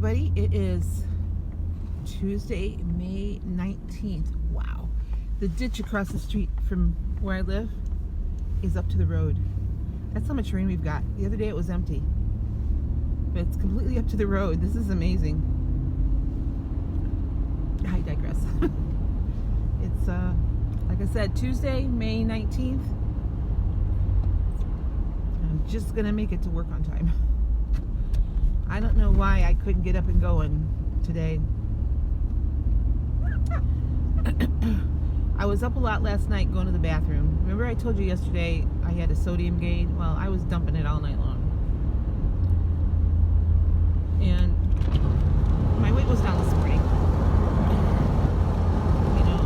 everybody. It is Tuesday, May 19th. Wow. The ditch across the street from where I live is up to the road. That's how much rain we've got. The other day it was empty. But it's completely up to the road. This is amazing. I digress. It's, like I said, Tuesday, May 19th. I'm just going to make it to work on time. I don't know why I couldn't get up and going today. I was up a lot last night going to the bathroom. Remember I told you yesterday I had a sodium gain? Well, I was dumping it all night long. And my weight was down this morning. You know,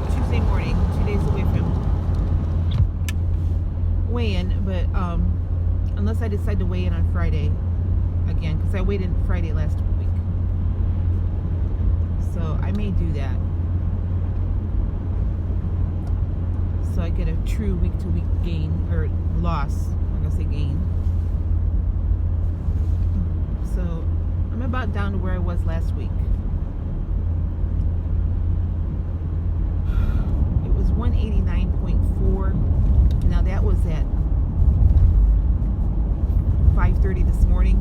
it's Tuesday morning, 2 days away from weigh-in, but unless I decide to weigh in on Friday again, because I weighed in Friday last week. So I may do that. So I get a true week-to-week gain, or loss, I'm going to say gain. So I'm about down to where I was last week. It was 189.4. Now that was at 5:30 this morning.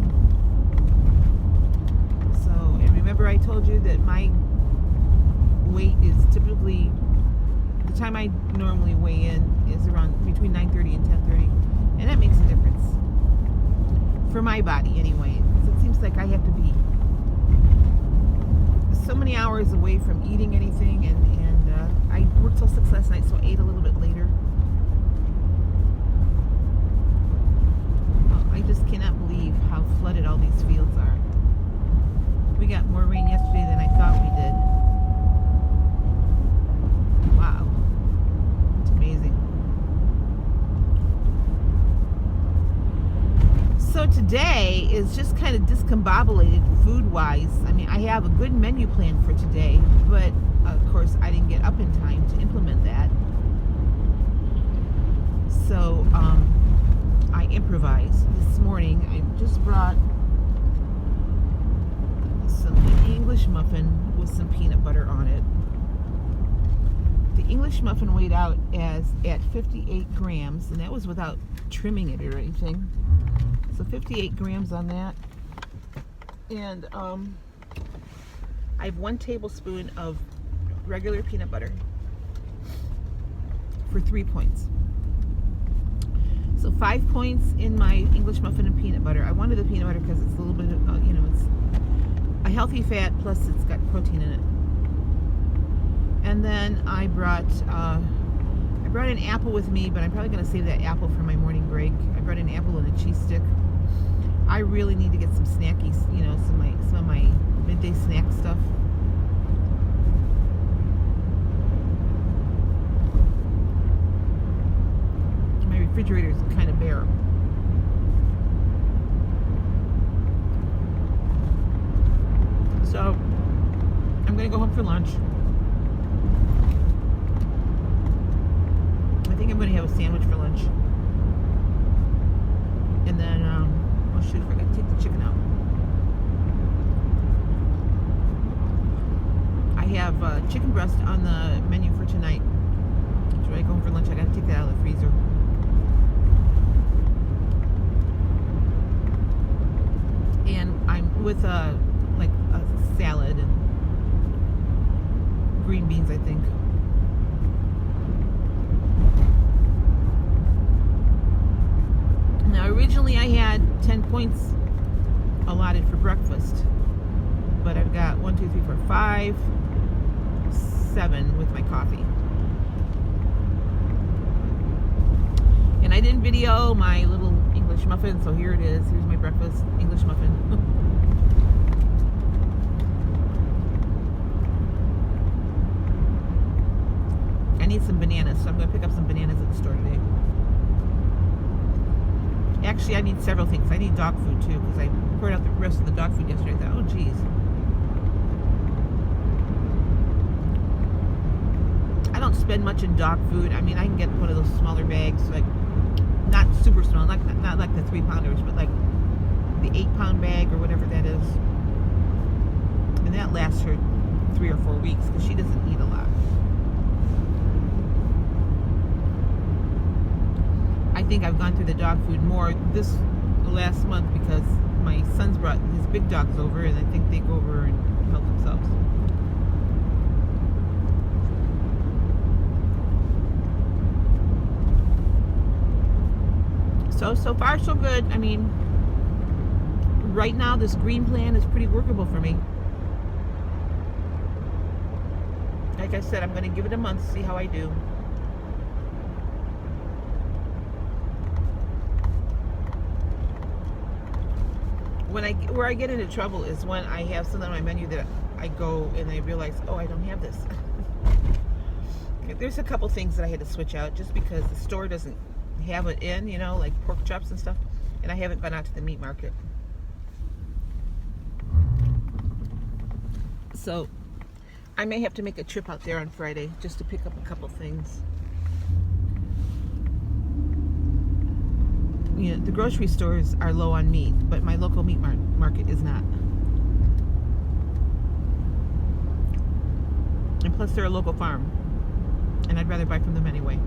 So, and remember I told you that my weight is typically, the time I normally weigh in is around between 9:30 and 10:30, and that makes a difference for my body anyway. So it seems like I have to be so many hours away from eating anything, and I worked till 6 last night, so I ate a little bit later. I just cannot believe how flooded all these fields are. We got more rain yesterday than I thought we did. Wow. It's amazing. So today is just kind of discombobulated food-wise. I mean, I have a good menu plan for today, but of course I didn't get up in time to implement that. So, I improvised this morning. I just brought some English muffin with some peanut butter on it. The English muffin weighed out at 58 grams, and that was without trimming it or anything. So 58 grams on that. And I have 1 tablespoon of regular peanut butter for 3 points. So 5 points in my English muffin and peanut butter. I wanted the peanut butter because it's a little bit of, it's a healthy fat, plus it's got protein in it. And then I brought an apple with me, but I'm probably going to save that apple for my morning break. I brought an apple and a cheese stick. I really need to get some snackies, some of my midday snack stuff. Refrigerator is kind of bare. So I'm gonna go home for lunch. I think I'm gonna have a sandwich for lunch, and then oh shoot, I forgot to take the chicken out. I have chicken breast on the menu for tonight. So when I go home for lunch, I gotta take that out of the freezer. And I'm with a salad and green beans, I think. Now originally I had 10 points allotted for breakfast, but I've got 1, 2, 3, 4, 5, 7 with my coffee. And I didn't video my little English muffin, so here it is. Here's my breakfast English muffin. I need some bananas, so I'm going to pick up some bananas at the store today. Actually, I need several things. I need dog food too, because I poured out the rest of the dog food yesterday. I thought, oh geez. I don't spend much in dog food. I mean, I can get one of those smaller bags, like not super small, not like the 3-pounders, but like the 8-pound bag or whatever that is. lasts her 3 or 4 weeks because she doesn't eat a lot. I think I've gone through the dog food more this last month because my son's brought his big dogs over, and I think they go over and help themselves. So far so good. I mean, right now this green plan is pretty workable for me. Like I said, I'm going to give it a month, see how I do. Where I get into trouble is when I have something on my menu that I go and I realize, oh, I don't have this. There's a couple things that I had to switch out just because the store doesn't have it in, you know, like pork chops and stuff, and I haven't gone out to the meat market. So I may have to make a trip out there on Friday just to pick up a couple things. You know, the grocery stores are low on meat, but my local meat market is not. And plus they're a local farm, and I'd rather buy from them anyway.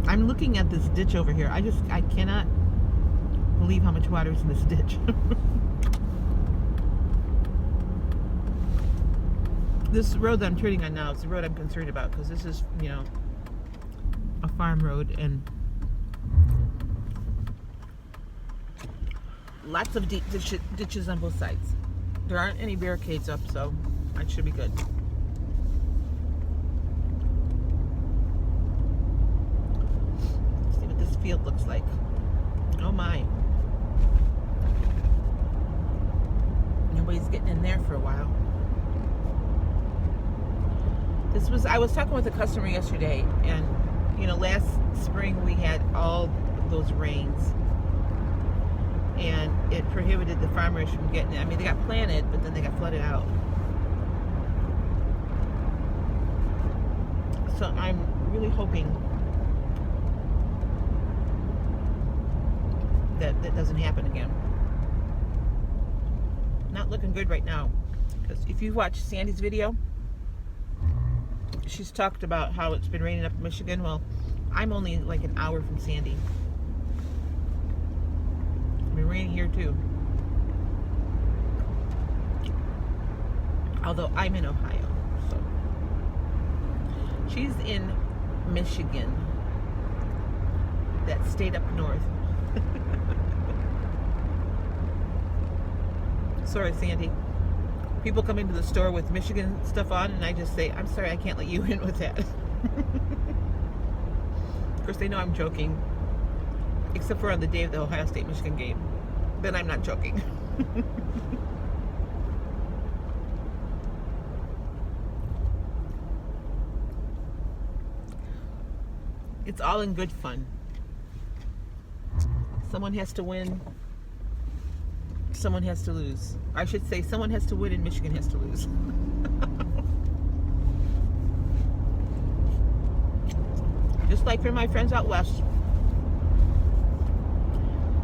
I'm looking at this ditch over here. I cannot believe how much water is in this ditch. This road that I'm turning on now is the road I'm concerned about because this is, you know, a farm road and lots of deep ditches on both sides. There aren't any barricades up, so that should be good. Let's see what this field looks like. Oh my. Nobody's getting in there for a while. I was talking with a customer yesterday, and you know, last spring we had all those rains, and it prohibited the farmers from getting it. I mean, they got planted, but then they got flooded out. So I'm really hoping that that doesn't happen again. Not looking good right now, because if you watch Sandy's video, she's talked about how it's been raining up in Michigan. Well, I'm only like an hour from Sandy. It's been raining here too. Although I'm in Ohio, so. She's in Michigan. That state up north. Sorry, Sandy. People come into the store with Michigan stuff on, and I just say, I'm sorry, I can't let you in with that. Of course, they know I'm joking, except for on the day of the Ohio State-Michigan game. Then I'm not joking. It's all in good fun. Someone has to win. Someone has to lose. I should say someone has to win and Michigan has to lose. Just like for my friends out west.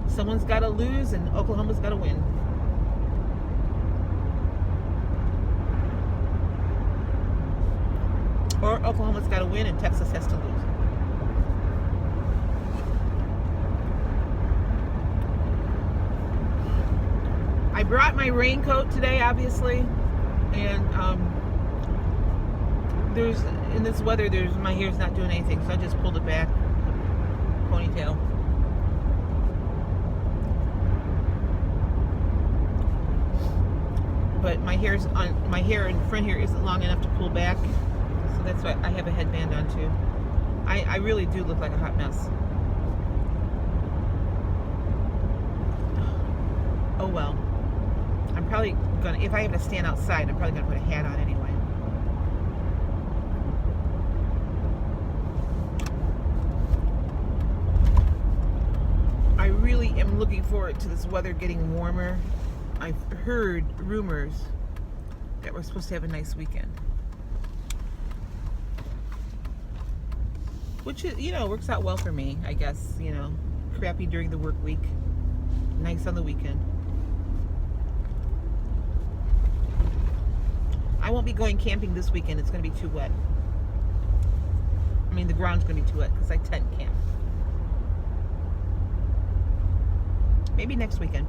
Someone's got to lose and Oklahoma's got to win. Or Oklahoma's got to win and Texas has to lose. I brought my raincoat today, obviously, and there's in this weather, my hair's not doing anything, so I just pulled it back, ponytail. But my hair in front here isn't long enough to pull back, so that's why I have a headband on too. I really do look like a hot mess. Oh well. I'm probably gonna, if I have to stand outside, I'm probably gonna put a hat on anyway. I really am looking forward to this weather getting warmer. I've heard rumors that we're supposed to have a nice weekend, which is, you know, works out well for me, I guess. You know, crappy during the work week, nice nice on the weekend. I won't be going camping this weekend. It's going to be too wet. I mean, the ground's going to be too wet because I tent camp. Maybe next weekend.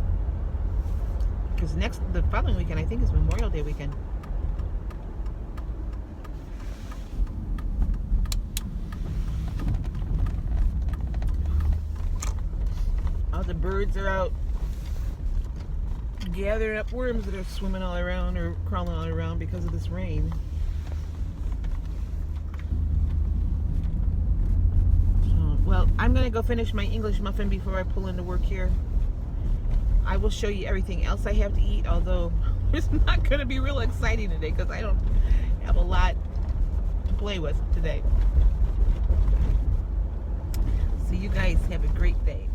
Because the following weekend, I think, is Memorial Day weekend. All the birds are out gathering up worms that are swimming all around or crawling all around because of this rain. So, well, I'm going to go finish my English muffin before I pull into work here. I will show you everything else I have to eat, although it's not going to be real exciting today because I don't have a lot to play with today. So you guys have a great day.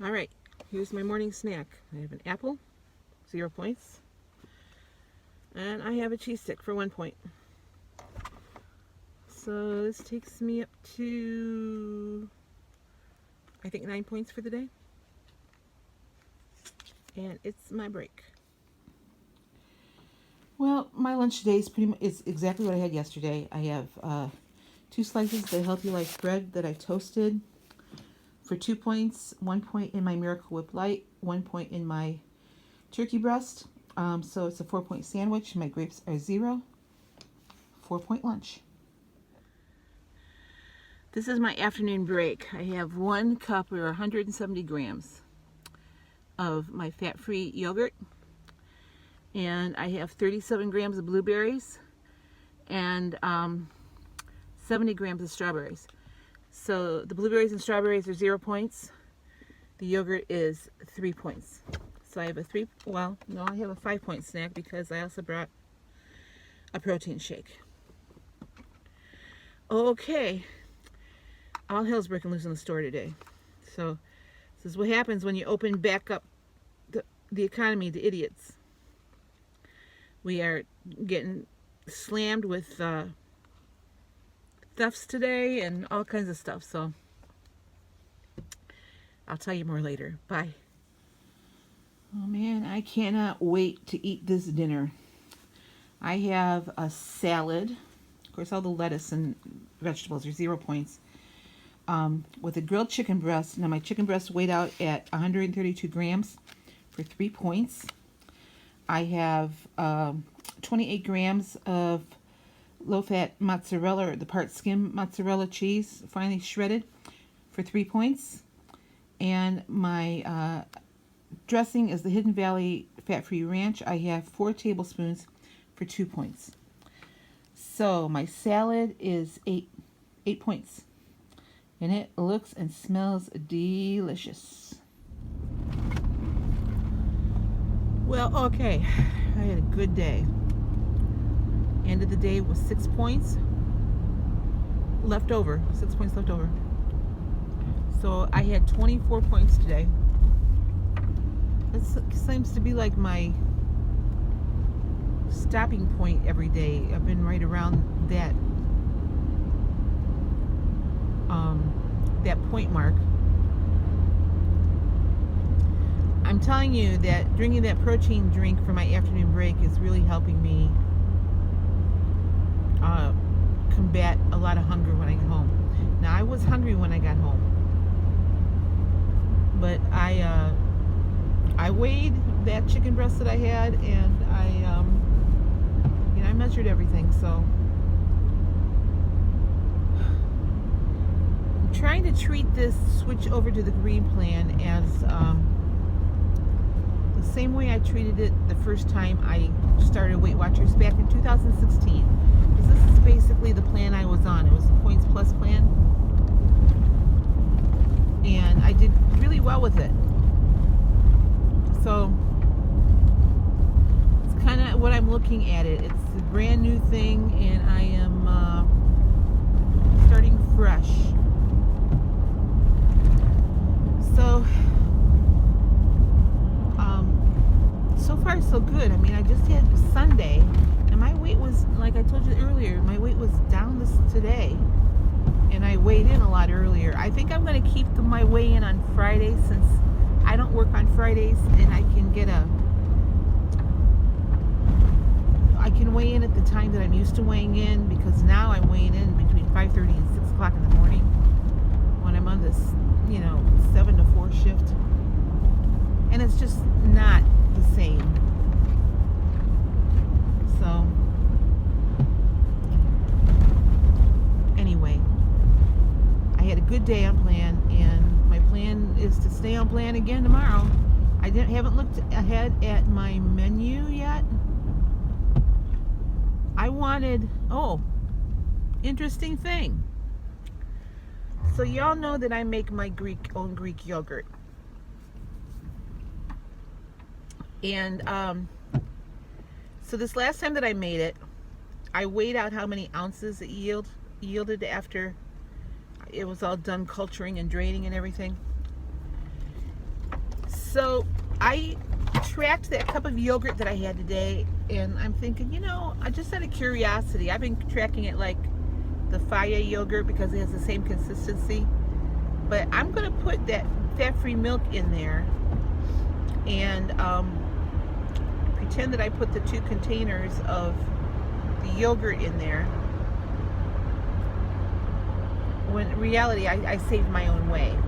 All right. Here's my morning snack. I have an apple, 0 points. And I have a cheese stick for 1 point. So this takes me up to, I think, 9 points for the day. And it's my break. Well, my lunch today is exactly what I had yesterday. I have 2 slices of the Healthy Life bread that I toasted for 2 points, 1 point in my Miracle Whip Light, 1 point in my turkey breast. So it's a 4-point sandwich. My grapes are 0. 4-point lunch. This is my afternoon break. I have 1 cup or 170 grams of my fat-free yogurt. And I have 37 grams of blueberries and 70 grams of strawberries. So the blueberries and strawberries are 0 points. The yogurt is 3 points. So I have a 5-point snack because I also brought a protein shake. Okay. All hell's breaking loose in the store today. So this is what happens when you open back up the economy to idiots. We are getting slammed with thefts today and all kinds of stuff, so I'll tell you more later. Bye. Oh man, I cannot wait to eat this dinner. I have a salad. Of course, all the lettuce and vegetables are 0 points. With a grilled chicken breast. Now my chicken breast weighed out at 132 grams for 3 points. I have 28 grams of low-fat mozzarella, or the part skim mozzarella cheese, finely shredded, for 3 points. And my dressing is the Hidden Valley Fat-Free Ranch. I have 4 tablespoons for 2 points. So my salad is 8 points. And it looks and smells delicious. Well, okay. I had a good day. End of the day was 6 points left over. 6 points left over. So I had 24 points today. This seems to be like my stopping point every day. I've been right around that point mark. I'm telling you that drinking that protein drink for my afternoon break is really helping me combat a lot of hunger when I get home. Now I was hungry when I got home, but I weighed that chicken breast that I had, and I measured everything. So I'm trying to treat this switch over to the green plan as the same way I treated it the first time I started Weight Watchers back in 2016. Because this is basically the plan I was on. It was the Points Plus plan. And I did really well with it. So it's kind of what I'm looking at it. It's a brand new thing, and I am starting fresh. So so far so good. I mean, I just had Sunday, and my weight was, like I told you earlier, my weight was down today, and I weighed in a lot earlier. I think I'm going to keep my weigh in on Friday, since I don't work Fridays, and I can weigh in at the time that I'm used to weighing in, because now I'm weighing in between 5:30 and 6 o'clock in the morning when I'm on this, 7 to 4 shift. And it's just not the same. So, anyway, I had a good day on plan, and my plan is to stay on plan again tomorrow. I haven't looked ahead at my menu yet. I wanted, interesting thing. So y'all know that I make my own Greek yogurt. And so this last time that I made it, I weighed out how many ounces it yielded after it was all done culturing and draining and everything. So I tracked that cup of yogurt that I had today, and I'm thinking, I just out of curiosity, I've been tracking it like the WIA yogurt because it has the same consistency, but I'm going to put that fat-free milk in there and pretend that I put the 2 containers of the yogurt in there, when in reality I saved my own way.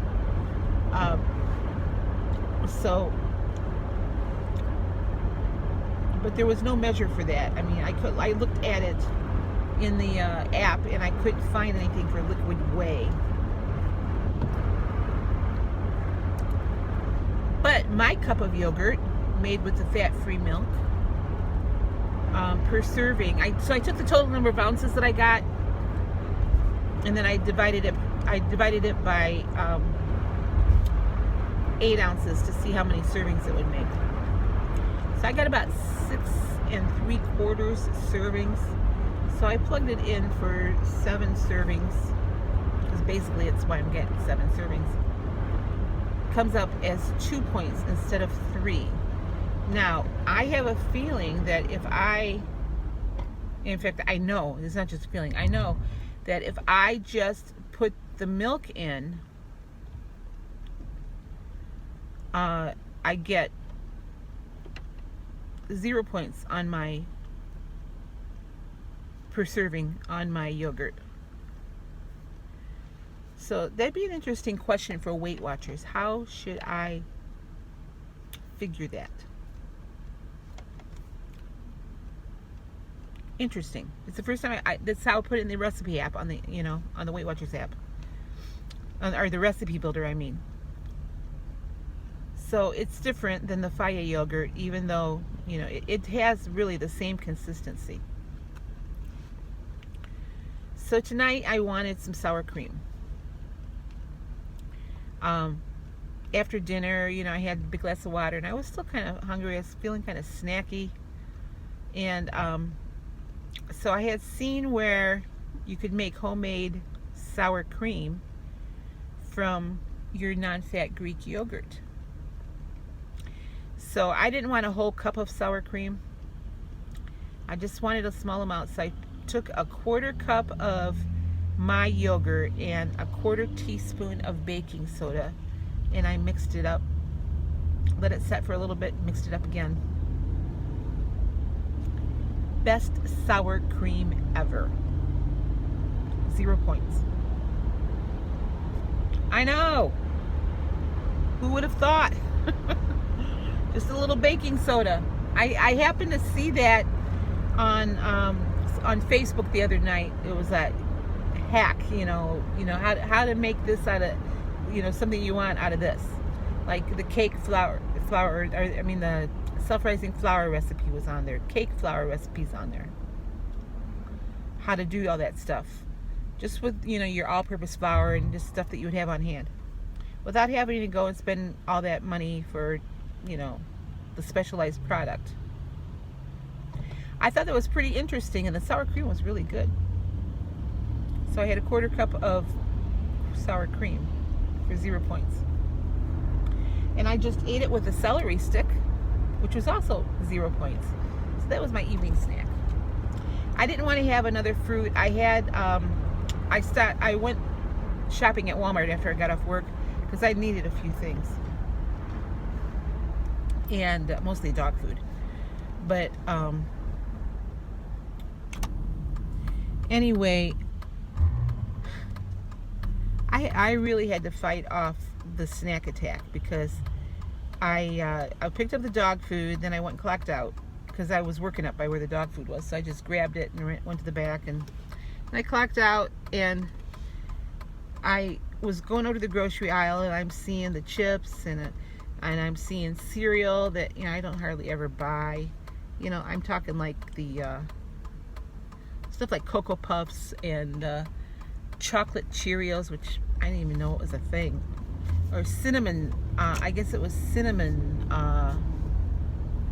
But there was no measure for that. I mean, I looked at it in the app, and I couldn't find anything for liquid whey. But my cup of yogurt, made with the fat-free milk, per serving, so I took the total number of ounces that I got, and then I divided it by 8 ounces to see how many servings it would make. So I got about 6 3/4 servings. So I plugged it in for 7 servings, because basically it's why I'm getting 7 servings. Comes up as 2 points instead of 3. Now, I have a feeling that in fact, I know, it's not just a feeling, I know that if I just put the milk in, I get 0 points on my per serving on my yogurt. So that'd be an interesting question for Weight Watchers. How should I figure that? Interesting. It's the first time that's how I put it in the recipe app on the on the Weight Watchers app, or the recipe builder, I mean. So it's different than the WIA yogurt, even though it has really the same consistency. So tonight I wanted some sour cream. After dinner, I had a big glass of water, and I was still kind of hungry. I was feeling kind of snacky, and so I had seen where you could make homemade sour cream from your non-fat Greek yogurt. So I didn't want a whole cup of sour cream. I just wanted a small amount. So I took a 1/4 cup of my yogurt and a 1/4 teaspoon of baking soda, and I mixed it up. Let it set for a little bit, mixed it up again. Best sour cream ever. 0 points. I know. Who would have thought? Just a little baking soda. I happened to see that on Facebook the other night. It was that hack, how to make this out of, something you want out of this, like the cake flour, the self-rising flour recipe was on there. Cake flour recipes on there. How to do all that stuff, just with your all-purpose flour and just stuff that you would have on hand, without having to go and spend all that money for the specialized product. I thought that was pretty interesting, and the sour cream was really good. So I had a 1/4 cup of sour cream for 0 points. And I just ate it with a celery stick, which was also 0 points. So that was my evening snack. I didn't want to have another fruit. I had, I went shopping at Walmart after I got off work because I needed a few things. and mostly dog food. But anyway, I really had to fight off the snack attack because I picked up the dog food, then I went and clocked out because I was working up by where the dog food was. So I just grabbed it and went to the back, and I clocked out, and I was going over to the grocery aisle, and I'm seeing the chips and I'm seeing cereal that I don't hardly ever buy. I'm talking like the stuff like Cocoa Puffs and chocolate Cheerios, which I didn't even know it was a thing, or cinnamon. I guess it was cinnamon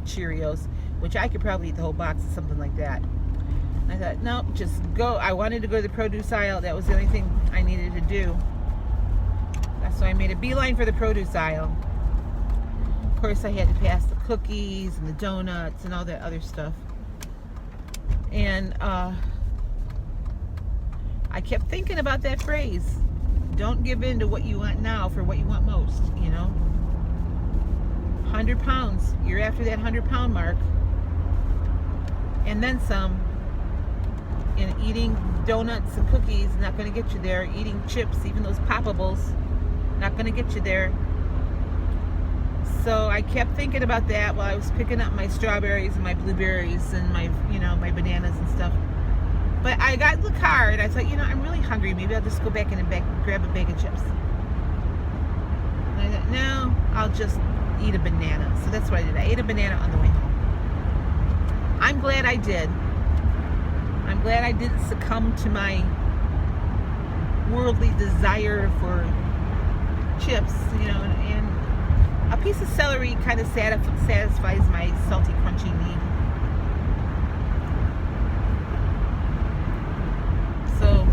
Cheerios, which I could probably eat the whole box of something like that. And I thought, nope, just go. I wanted to go to the produce aisle. That was the only thing I needed to do. So I made a beeline for the produce aisle. Of course, I had to pass the cookies and the donuts and all that other stuff. And I kept thinking about that phrase, don't give in to what you want now for what you want most, 100 pounds. You're after that 100-pound mark. And then some. And eating donuts and cookies is not going to get you there. Eating chips, even those poppables, not going to get you there. So I kept thinking about that while I was picking up my strawberries and my blueberries and my, my bananas and stuff. But I got in the car and I thought, I'm really hungry. Maybe I'll just go back in and grab a bag of chips. And I thought, no, I'll just eat a banana. So that's what I did. I ate a banana on the way home. I'm glad I did. I'm glad I didn't succumb to my worldly desire for chips, and a piece of celery kind of satisfies my salty, crunchy need. So,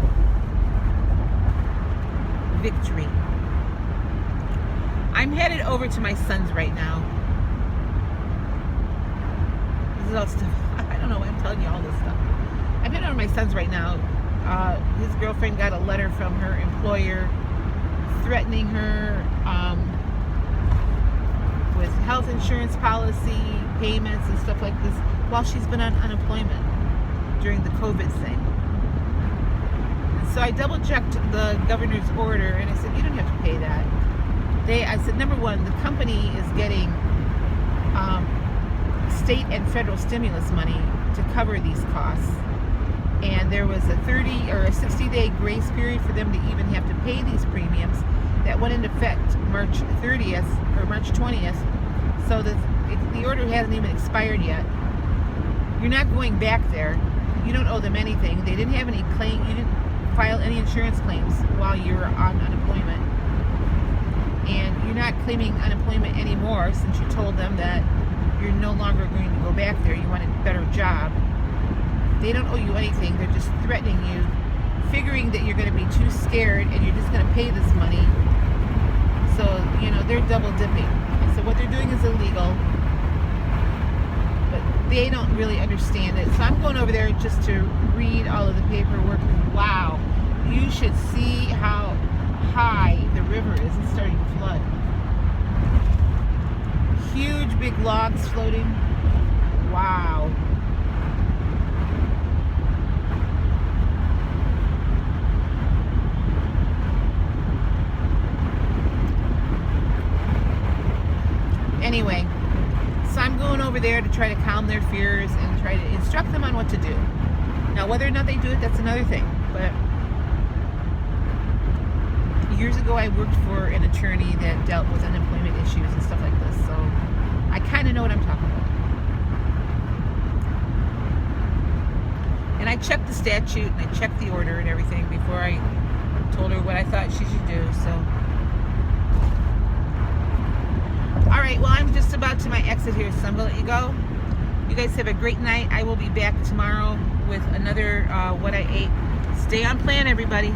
victory. I'm headed over to my son's right now. This is all stuff. I don't know why I'm telling you all this stuff. I'm headed over to my son's right now. His girlfriend got a letter from her employer threatening her with health insurance policy payments and stuff like this while she's been on unemployment during the COVID thing. And so I double checked the governor's order and I said, you don't have to pay that. I said, number one, the company is getting state and federal stimulus money to cover these costs. And there was a 30 or a 60-day grace period for them to even have to pay these premiums that went into effect March 30th or March 20th. So the order hasn't even expired yet. You're not going back there. You don't owe them anything. They didn't have any claim. You didn't file any insurance claims while you were on unemployment. And you're not claiming unemployment anymore since you told them that you're no longer going to go back there. You want a better job. They don't owe you anything. They're just threatening you, figuring that you're going to be too scared and you're just going to pay this money. So, they're double dipping. And so what they're doing is illegal, but they don't really understand it. So I'm going over there just to read all of the paperwork. Wow. You should see how high the river is. It's starting to flood. Huge big logs floating. Wow. Anyway, so I'm going over there to try to calm their fears and try to instruct them on what to do. Now, whether or not they do it, that's another thing. But years ago, I worked for an attorney that dealt with unemployment issues and stuff like this. So I kind of know what I'm talking about. And I checked the statute and I checked the order and everything before I told her what I thought she should do. So. Alright, well, I'm just about to my exit here, so I'm going to let you go. You guys have a great night. I will be back tomorrow with another What I Ate. Stay on plan, everybody.